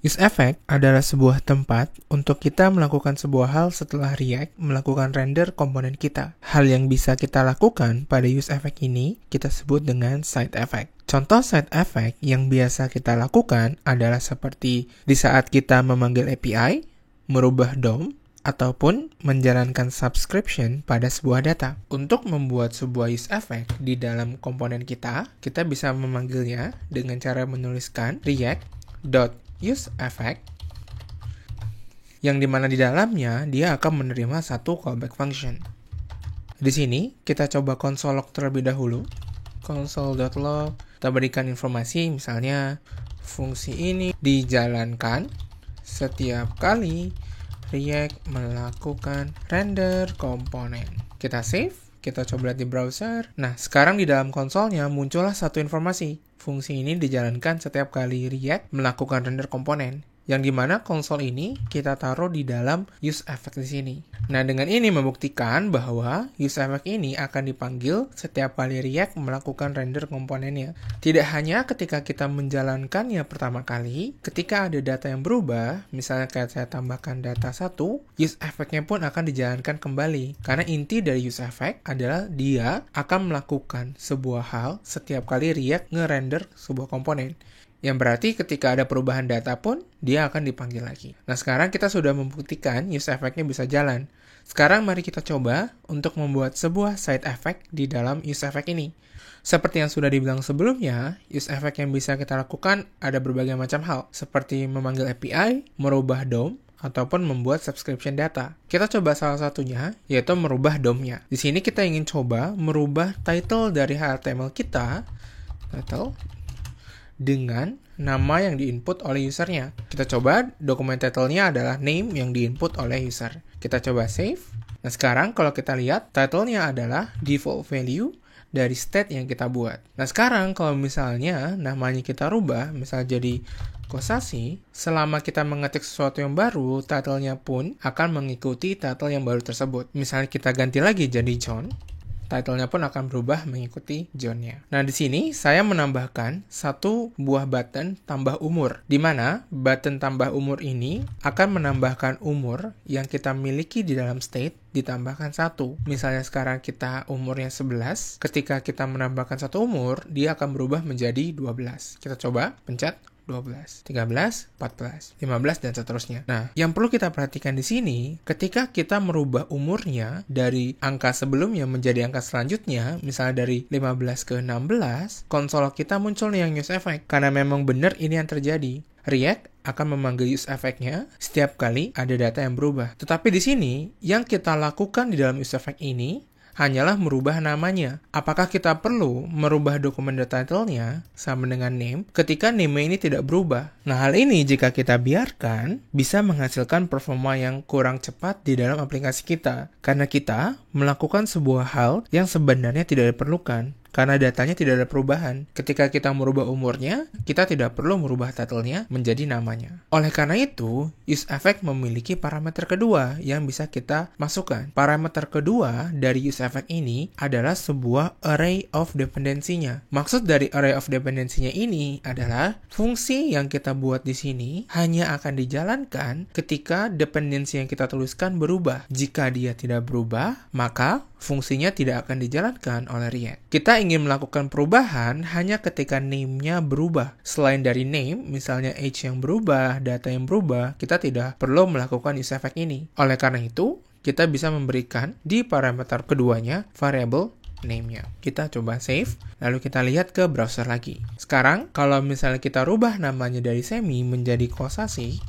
Use effect adalah sebuah tempat untuk kita melakukan sebuah hal setelah React melakukan render komponen kita. Hal yang bisa kita lakukan pada use effect ini kita sebut dengan side effect. Contoh side effect yang biasa kita lakukan adalah seperti di saat kita memanggil API, merubah DOM, ataupun menjalankan subscription pada sebuah data. Untuk membuat sebuah use effect di dalam komponen kita bisa memanggilnya dengan cara menuliskan react.useEffect yang dimana di dalamnya dia akan menerima satu callback function. Di sini kita coba console log terlebih dahulu. Console.log, kita berikan informasi misalnya fungsi ini dijalankan setiap kali React melakukan render komponen. Kita save, kita coba lihat di browser. Nah, sekarang di dalam konsolnya muncullah satu informasi. Fungsi ini dijalankan setiap kali React melakukan render komponen. Yang dimana konsol ini kita taruh di dalam use effect di sini. Nah, dengan ini membuktikan bahwa use effect ini akan dipanggil setiap kali React melakukan render komponennya. Tidak hanya ketika kita menjalankannya pertama kali, ketika ada data yang berubah, misalnya kayak saya tambahkan data 1, use effect-nya pun akan dijalankan kembali. Karena inti dari use effect adalah dia akan melakukan sebuah hal setiap kali React nge-render sebuah komponen. Yang berarti ketika ada perubahan data pun, dia akan dipanggil lagi. Nah, sekarang kita sudah membuktikan use effect-nya bisa jalan. Sekarang mari kita coba untuk membuat sebuah side effect di dalam use effect ini. Seperti yang sudah dibilang sebelumnya, use effect yang bisa kita lakukan ada berbagai macam hal, seperti memanggil API, merubah DOM, ataupun membuat subscription data. Kita coba salah satunya, yaitu merubah DOM-nya. Di sini kita ingin coba merubah title dari HTML kita, title, dengan nama yang diinput oleh usernya. Kita coba dokumen title-nya adalah name yang diinput oleh user. Kita coba save. Nah, sekarang kalau kita lihat, title-nya adalah default value dari state yang kita buat. Nah, sekarang kalau misalnya namanya kita rubah, misalnya jadi Kosasi, selama kita mengetik sesuatu yang baru, title-nya pun akan mengikuti title yang baru tersebut. Misalnya kita ganti lagi jadi John, title-nya pun akan berubah mengikuti John-nya. Nah, di sini saya menambahkan satu buah button tambah umur, di mana button tambah umur ini akan menambahkan umur yang kita miliki di dalam state ditambahkan 1. Misalnya sekarang kita umurnya 11, ketika kita menambahkan satu umur, dia akan berubah menjadi 12. Kita coba pencet 12, 13, 14, 15, dan seterusnya. Nah, yang perlu kita perhatikan di sini, ketika kita merubah umurnya dari angka sebelumnya menjadi angka selanjutnya, misalnya dari 15 ke 16, konsol kita muncul yang use effect. Karena memang benar ini yang terjadi. React akan memanggil use effect-nya setiap kali ada data yang berubah. Tetapi di sini, yang kita lakukan di dalam use effect ini hanyalah merubah namanya. Apakah kita perlu merubah dokumen title-nya sama dengan name ketika name ini tidak berubah? Nah, hal ini jika kita biarkan bisa menghasilkan performa yang kurang cepat di dalam aplikasi kita karena kita melakukan sebuah hal yang sebenarnya tidak diperlukan. Karena datanya tidak ada perubahan. Ketika kita merubah umurnya, kita tidak perlu merubah title-nya menjadi namanya. Oleh karena itu, use effect memiliki parameter kedua yang bisa kita masukkan. Parameter kedua dari use effect ini adalah sebuah array of dependency-nya. Maksud dari array of dependency-nya ini adalah fungsi yang kita buat di sini hanya akan dijalankan ketika dependensi yang kita tuliskan berubah. Jika dia tidak berubah, maka fungsinya tidak akan dijalankan oleh React. Kita ingin melakukan perubahan hanya ketika name-nya berubah. Selain dari name, misalnya age yang berubah, data yang berubah, kita tidak perlu melakukan use effect ini. Oleh karena itu, kita bisa memberikan di parameter keduanya variable name-nya. Kita coba save, lalu kita lihat ke browser lagi. Sekarang, kalau misalnya kita rubah namanya dari semi menjadi Kosasi,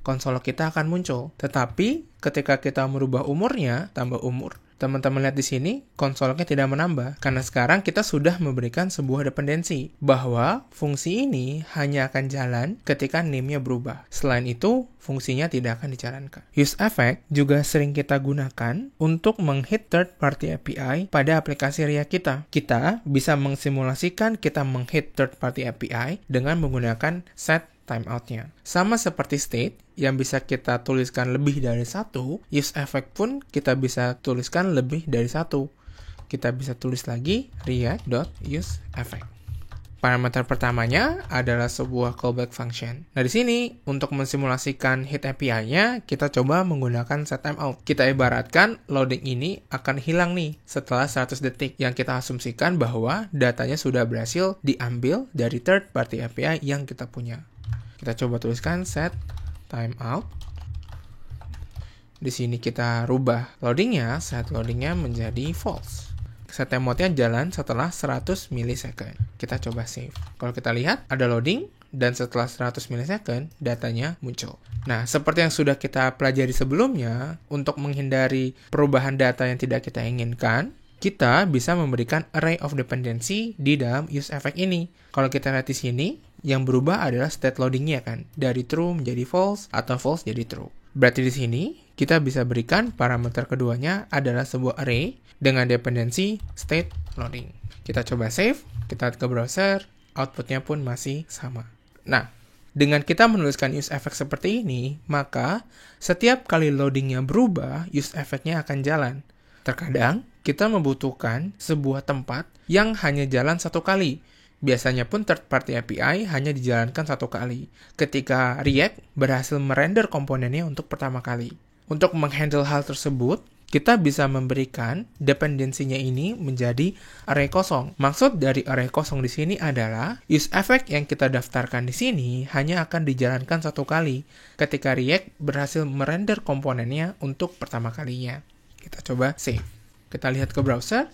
konsol kita akan muncul. Tetapi, ketika kita merubah umurnya, tambah umur, teman-teman lihat di sini, konsolnya tidak menambah. Karena sekarang kita sudah memberikan sebuah dependensi bahwa fungsi ini hanya akan jalan ketika name-nya berubah. Selain itu, fungsinya tidak akan dijalankan. Use effect juga sering kita gunakan untuk menghit third-party API pada aplikasi React kita. Kita bisa mengsimulasikan kita menghit third-party API dengan menggunakan set timeout-nya. Sama seperti state yang bisa kita tuliskan lebih dari satu, use effect pun kita bisa tuliskan lebih dari satu. Kita bisa tulis lagi react.useEffect. Parameter pertamanya adalah sebuah callback function. Nah, di sini untuk mensimulasikan hit API-nya, kita coba menggunakan setTimeout. Kita ibaratkan loading ini akan hilang nih setelah 100 detik, yang kita asumsikan bahwa datanya sudah berhasil diambil dari third party API yang kita punya. Kita coba tuliskan setTimeout. Di sini kita rubah loadingnya, set loadingnya menjadi false. Set timeout-nya jalan setelah 100 milisecond. Kita coba save. Kalau kita lihat, ada loading, dan setelah 100 milisecond, datanya muncul. Nah, seperti yang sudah kita pelajari sebelumnya, untuk menghindari perubahan data yang tidak kita inginkan, kita bisa memberikan array of dependency di dalam useEffect ini. Kalau kita lihat di sini, yang berubah adalah state loading-nya kan, dari true menjadi false, atau false jadi true. Berarti di sini, kita bisa berikan parameter keduanya adalah sebuah array dengan dependensi state loading. Kita coba save, kita ke browser, outputnya pun masih sama. Nah, dengan kita menuliskan useEffect seperti ini, maka setiap kali loadingnya berubah, useEffect-nya akan jalan. Terkadang, kita membutuhkan sebuah tempat yang hanya jalan satu kali. Biasanya pun third party API hanya dijalankan satu kali, ketika React berhasil merender komponennya untuk pertama kali. Untuk menghandle hal tersebut, kita bisa memberikan dependensinya ini menjadi array kosong. Maksud dari array kosong di sini adalah useEffect yang kita daftarkan di sini hanya akan dijalankan satu kali ketika React berhasil merender komponennya untuk pertama kalinya. Kita coba save. Kita lihat ke browser,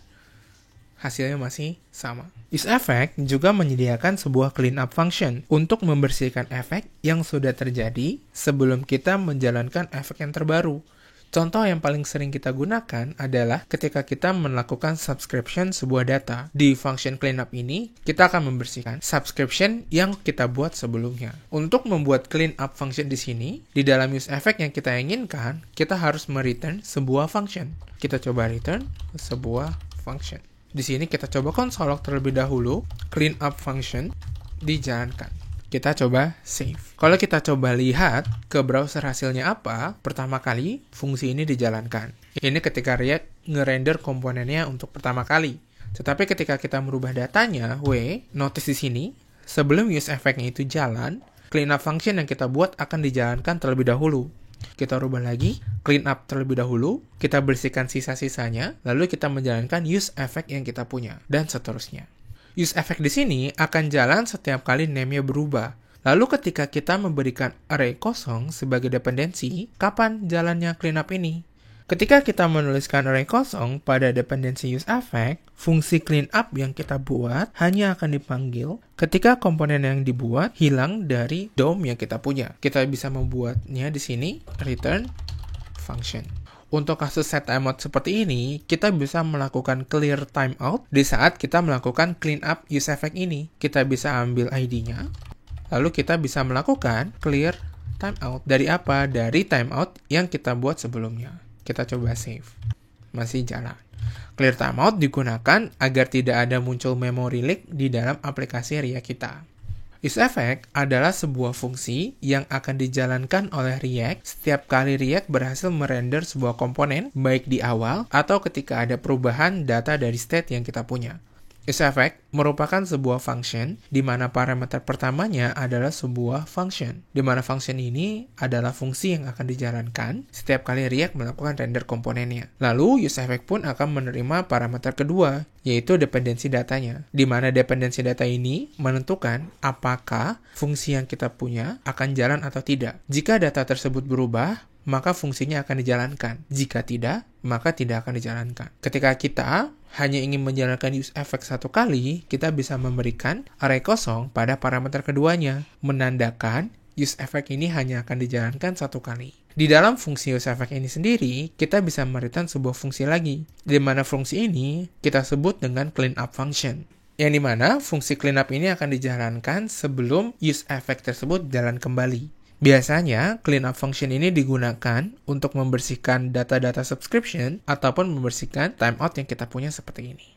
hasilnya masih sama. useEffect juga menyediakan sebuah cleanup function untuk membersihkan efek yang sudah terjadi sebelum kita menjalankan efek yang terbaru. Contoh yang paling sering kita gunakan adalah ketika kita melakukan subscription sebuah data. Di function cleanup ini, kita akan membersihkan subscription yang kita buat sebelumnya. Untuk membuat cleanup function di sini, di dalam useEffect yang kita inginkan, kita harus mereturn sebuah function. Kita coba return sebuah function. Di sini kita coba console log terlebih dahulu, cleanup function dijalankan. Kita coba save. Kalau kita coba lihat ke browser hasilnya apa, pertama kali fungsi ini dijalankan. Ini ketika React ngerender komponennya untuk pertama kali. Tetapi ketika kita merubah datanya, notice di sini, sebelum useEffect-nya itu jalan, cleanup function yang kita buat akan dijalankan terlebih dahulu. Kita rubah lagi, clean up terlebih dahulu, kita bersihkan sisa-sisanya, lalu kita menjalankan useEffect yang kita punya, dan seterusnya. useEffect di sini akan jalan setiap kali name-nya berubah. Lalu ketika kita memberikan array kosong sebagai dependensi, kapan jalannya cleanup ini? Ketika kita menuliskan array kosong pada dependensi useEffect, fungsi cleanup yang kita buat hanya akan dipanggil ketika komponen yang dibuat hilang dari DOM yang kita punya. Kita bisa membuatnya di sini, return function. Untuk kasus setTimeout seperti ini, kita bisa melakukan clear timeout di saat kita melakukan cleanup useEffect ini. Kita bisa ambil ID-nya, lalu kita bisa melakukan clear timeout. Dari apa? Dari timeout yang kita buat sebelumnya. Kita coba save. Masih jalan. Clear timeout digunakan agar tidak ada muncul memory leak di dalam aplikasi React kita. useEffect adalah sebuah fungsi yang akan dijalankan oleh React setiap kali React berhasil merender sebuah komponen, baik di awal atau ketika ada perubahan data dari state yang kita punya. useEffect merupakan sebuah function di mana parameter pertamanya adalah sebuah function, di mana function ini adalah fungsi yang akan dijalankan setiap kali React melakukan render komponennya. Lalu useEffect pun akan menerima parameter kedua, yaitu dependensi datanya, di mana dependensi data ini menentukan apakah fungsi yang kita punya akan jalan atau tidak. Jika data tersebut berubah, maka fungsinya akan dijalankan. Jika tidak, maka tidak akan dijalankan. Ketika kita hanya ingin menjalankan useEffect satu kali, kita bisa memberikan array kosong pada parameter keduanya, menandakan useEffect ini hanya akan dijalankan satu kali. Di dalam fungsi useEffect ini sendiri, kita bisa mereturn sebuah fungsi lagi, di mana fungsi ini kita sebut dengan cleanup function. Yang dimana fungsi cleanup ini akan dijalankan sebelum useEffect tersebut jalan kembali. Biasanya, cleanup function ini digunakan untuk membersihkan data-data subscription ataupun membersihkan timeout yang kita punya seperti ini.